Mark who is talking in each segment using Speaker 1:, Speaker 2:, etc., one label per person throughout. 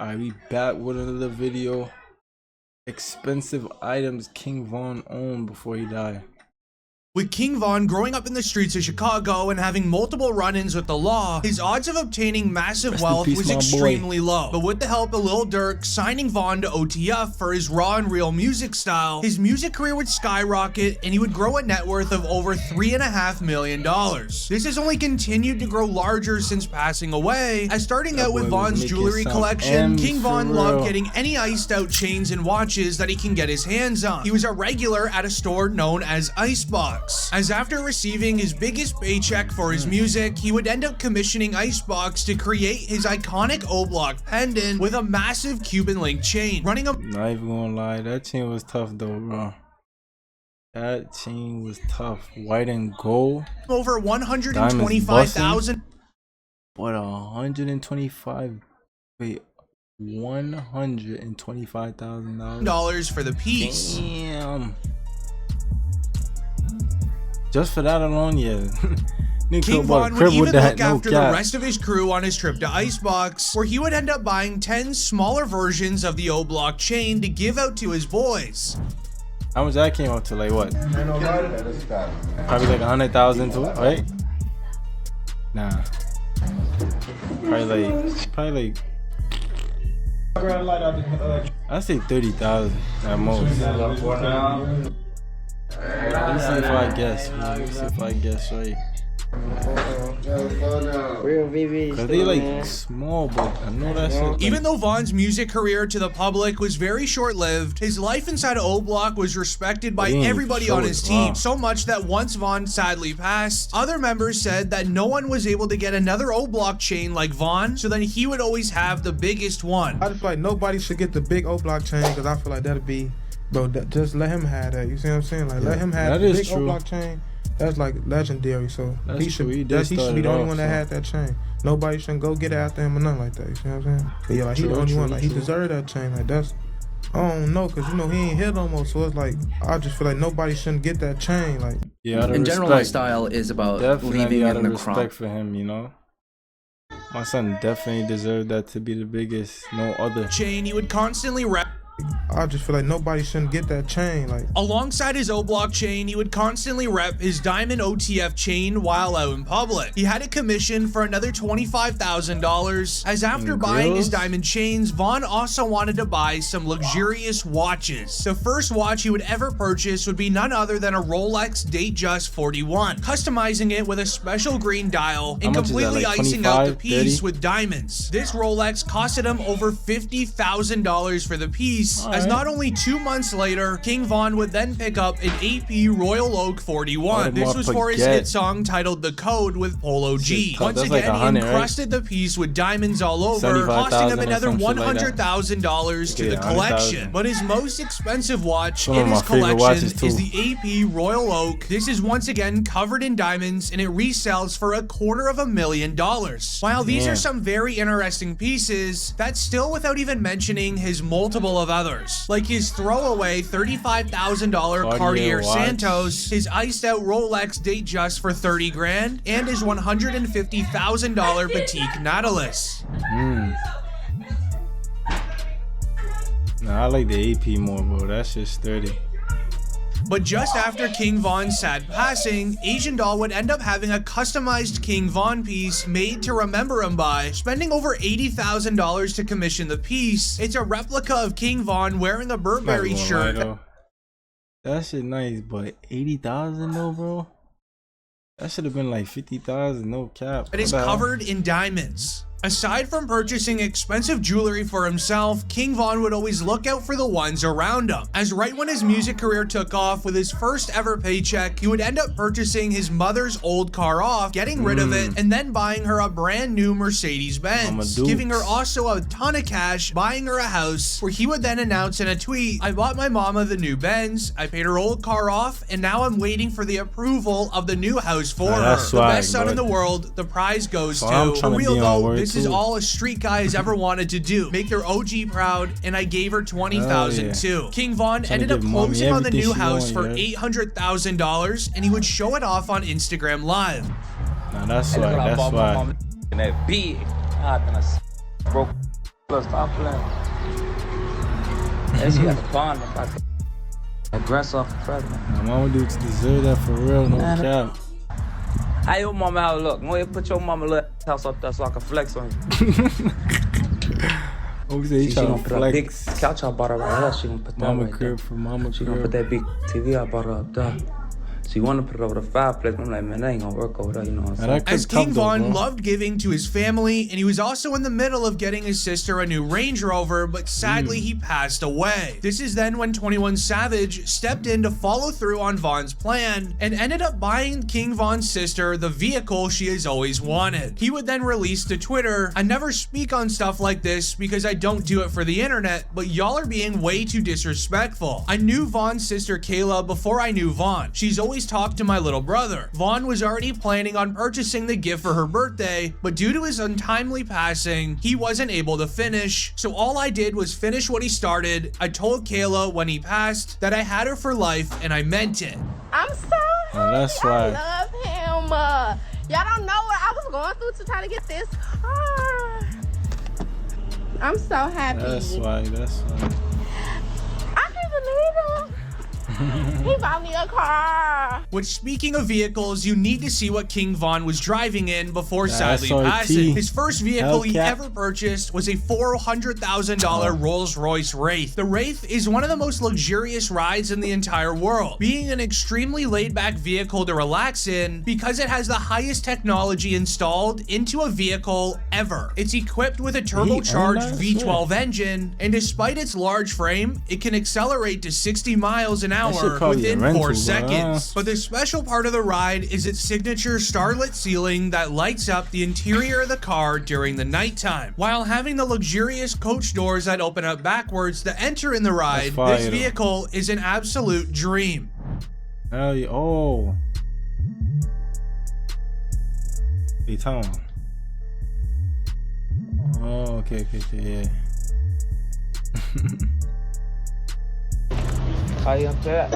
Speaker 1: Alright, we back with another video. Expensive items King Von owned before he died.
Speaker 2: With King Von growing up in the streets of Chicago and having multiple run-ins with the law, his odds of obtaining massive wealth was extremely low. But with the help of Lil Durk signing Von to OTF for his raw and real music style, his music career would skyrocket and he would grow a net worth of over $3.5 million. This has only continued to grow larger since passing away, as starting out with Von's jewelry collection, King Von loved getting any iced out chains and watches that he can get his hands on. He was a regular at a store known as Icebox, as after receiving his biggest paycheck for his music, he would end up commissioning Icebox to create his iconic O-Block pendant with a massive Cuban link chain, running a—
Speaker 1: Not even gonna lie, that chain was tough though, bro. That chain was tough. White and gold.
Speaker 2: over 125,000.
Speaker 1: What, 125? Wait, $125,000
Speaker 2: for the piece.
Speaker 1: Damn. Just for that alone, yeah.
Speaker 2: King Von would even look after the rest of his crew on his trip to Icebox, where he would end up buying 10 smaller versions of the O-Block chain to give out to his boys.
Speaker 1: How much that came up to? Like what? Probably like 100,000 too, right? Nah. Probably like I say 30,000 at most. Let me see if I guess. Let me see if I guess right.
Speaker 3: Real VV.
Speaker 1: Cause they like small, but I know that shit. Like,
Speaker 2: even though Von's music career to the public was very short-lived, his life inside of O-Block was respected by everybody on his team. So much that once Von sadly passed, other members said that no one was able to get another O-Block chain like Von, so then he would always have the biggest one.
Speaker 4: I just feel like nobody should get the big O-Block chain, because I feel like that'll be, bro, just let him have that. You see what I'm saying? Like, let him have the big O-Block chain. That's like legendary. So he should be the only one that had that chain. Nobody shouldn't go get it after him or nothing like that. You see what I'm saying? But yeah, like he the only one. Like he deserved that chain. Like that's, I don't know, cause you know he ain't hit no more. So it's like I just feel like nobody shouldn't get that chain. Like
Speaker 5: in general, my style is about leaving in the
Speaker 1: respect for him. You know. My son definitely deserved that to be the biggest. No other
Speaker 2: chain. He would constantly rap.
Speaker 4: I just feel like nobody shouldn't get that chain. Like
Speaker 2: alongside his O-Block chain, he would constantly rep his diamond OTF chain while out in public. He had it commissioned for another $25,000, as after buying his diamond chains, Von also wanted to buy some luxurious watches. The first watch he would ever purchase would be none other than a Rolex Datejust 41, customizing it with a special green dial and completely icing out the piece with diamonds. This Rolex costed him over $50,000 for the piece. As not only 2 months later, King Von would then pick up an AP Royal Oak 41. This was for his hit song titled The Code with Polo G. Once again, he encrusted the piece with diamonds all over, costing him another $100,000 to the collection. But his most expensive watch in his collection is the AP Royal Oak. This is once again covered in diamonds and it resells for $250,000. While these are some very interesting pieces, that's still without even mentioning his multiple of others, like his throwaway $35,000 Cartier Santos, his iced out Rolex Datejust for 30 grand, and his $150,000 Patek Nautilus.
Speaker 1: Nah, I like the AP more, bro. That's just 30.
Speaker 2: But just after King Von's sad passing, Asian Doll would end up having a customized King Von piece made to remember him by, spending over $80,000 to commission the piece. It's a replica of King Von wearing a Burberry shirt.
Speaker 1: That shit nice, but 80,000 though, bro? That should have been like 50,000, no cap.
Speaker 2: It is covered in diamonds. Aside from purchasing expensive jewelry for himself, King Von would always look out for the ones around him. As right when his music career took off with his first ever paycheck, he would end up purchasing his mother's old car off, getting rid of it, and then buying her a brand new Mercedes-Benz, giving her also a ton of cash, buying her a house, where he would then announce in a tweet, "I bought my mama the new Benz, I paid her old car off, and now I'm waiting for the approval of the new house for her. The best son in the world, the prize goes to." For real though, this is all a street guy has ever wanted to do. Make their OG proud, and I gave her $20,000 too. King Von ended up closing on the new house for $800,000, and he would show it off on Instagram Live.
Speaker 1: Nah, that's why.
Speaker 3: Stop playing. And she got the bond about the aggressive president.
Speaker 1: My mama do deserve that for real, no cap.
Speaker 3: How your mama how look? Go ahead, put your mama little house up there so I can flex on you.
Speaker 1: She gonna
Speaker 3: put a big couch I bought her right here. She gonna put that
Speaker 1: mama
Speaker 3: right
Speaker 1: crib
Speaker 3: there.
Speaker 1: for mama
Speaker 3: She
Speaker 1: crib.
Speaker 3: gonna put that big TV I bought her up there. She wanna put it over the fireplace. I'm like, man, that ain't gonna work over there, you know what I'm saying?
Speaker 2: As King Von loved giving to his family, and he was also in the middle of getting his sister a new Range Rover, but sadly he passed away. This is then when 21 Savage stepped in to follow through on Von's plan, and ended up buying King Von's sister the vehicle she has always wanted. He would then release to Twitter, "I never speak on stuff like this because I don't do it for the internet, but y'all are being way too disrespectful. I knew Von's sister Kayla before I knew Von. She's always talked to my little brother. Von was already planning on purchasing the gift for her birthday, but due to his untimely passing, he wasn't able to finish. So all I did was finish what he started. I told Kayla when he passed that I had her for life, and I meant it."
Speaker 6: I'm so happy.
Speaker 1: Oh, that's right.
Speaker 6: I love him. Y'all don't know what I was going through to try to get this car. I'm so happy.
Speaker 1: That's why.
Speaker 6: I can't believe it. He bought me a car.
Speaker 2: Which, speaking of vehicles, you need to see what King Von was driving in before sadly
Speaker 1: SRT.
Speaker 2: passing. His first vehicle he
Speaker 1: Hellcat.
Speaker 2: ever purchased was a $400,000 Rolls-Royce Wraith. The Wraith is one of the most luxurious rides in the entire world, being an extremely laid-back vehicle to relax in because it has the highest technology installed into a vehicle ever. It's equipped with a turbocharged V12 engine, and despite its large frame, it can accelerate to 60 miles an hour within 4 seconds. But the special part of the ride is its signature starlit ceiling that lights up the interior of the car during the nighttime. While having the luxurious coach doors that open up backwards to enter in the ride, this vehicle is an absolute dream.
Speaker 1: Hell yeah. Oh. Hey, Tom. Oh, okay, yeah.
Speaker 3: How you up there?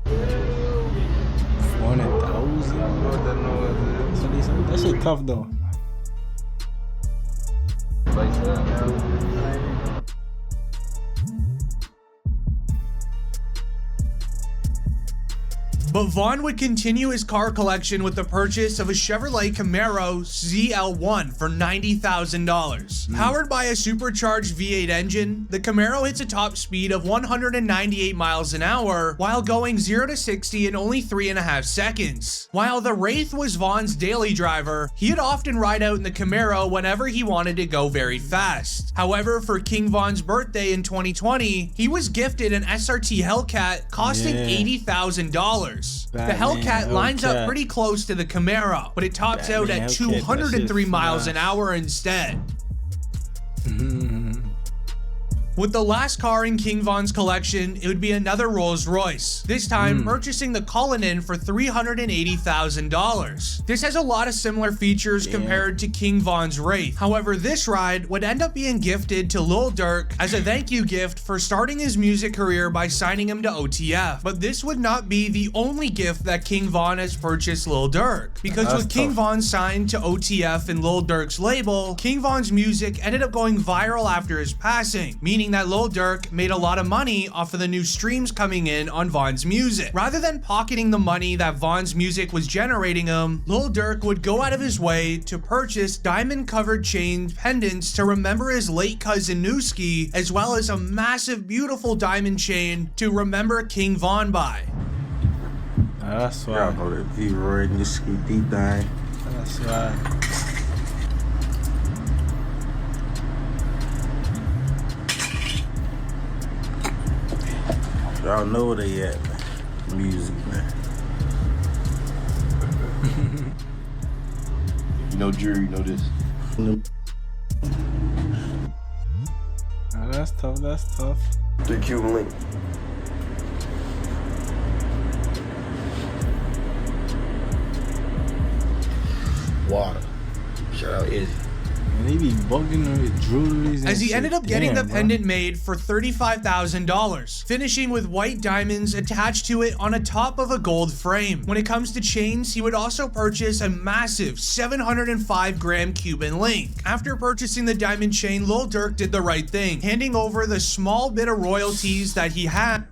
Speaker 1: 400,000. That shit tough though.
Speaker 2: But Von would continue his car collection with the purchase of a Chevrolet Camaro ZL1 for $90,000. Powered by a supercharged V8 engine, the Camaro hits a top speed of 198 miles an hour while going 0 to 60 in only 3.5 seconds. While the Wraith was Von's daily driver, he'd often ride out in the Camaro whenever he wanted to go very fast. However, for King Von's birthday in 2020, he was gifted an SRT Hellcat costing $80,000. The Hellcat lines up pretty close to the Camaro, but it tops out at 203 miles an hour instead. With the last car in King Von's collection, it would be another Rolls Royce, this time purchasing the Cullinan for $380,000. This has a lot of similar features compared to King Von's Wraith. However, this ride would end up being gifted to Lil Durk as a thank you gift for starting his music career by signing him to OTF. But this would not be the only gift that King Von has purchased Lil Durk, because with King Von signed to OTF and Lil Durk's label, King Von's music ended up going viral after his passing, meaning that Lil Durk made a lot of money off of the new streams coming in on Von's music. Rather than pocketing the money that Von's music was generating him, Lil Durk would go out of his way to purchase diamond-covered chain pendants to remember his late cousin Newski, as well as a massive, beautiful diamond chain to remember King Von by.
Speaker 1: That's why.
Speaker 7: Y'all know that V-Roy, Newski, D-Thang.
Speaker 1: That's right.
Speaker 7: Y'all know where they at, man. Music, man.
Speaker 8: You know Jury, you know this.
Speaker 1: Oh, that's tough,
Speaker 8: The Cuban link. Water. Shout out Izzy.
Speaker 1: they be bugging with jewelry.
Speaker 2: As he ended up getting the pendant made for $35,000, finishing with white diamonds attached to it on a top of a gold frame. When it comes to chains, he would also purchase a massive 705 gram Cuban link. After purchasing the diamond chain, Lil Durk did the right thing, handing over the small bit of royalties that he had.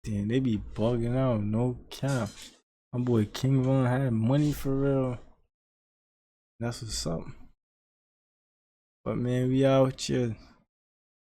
Speaker 1: Damn, they be bugging out, no cap. My boy King Von had money for real. That's what's up. But man, we out here.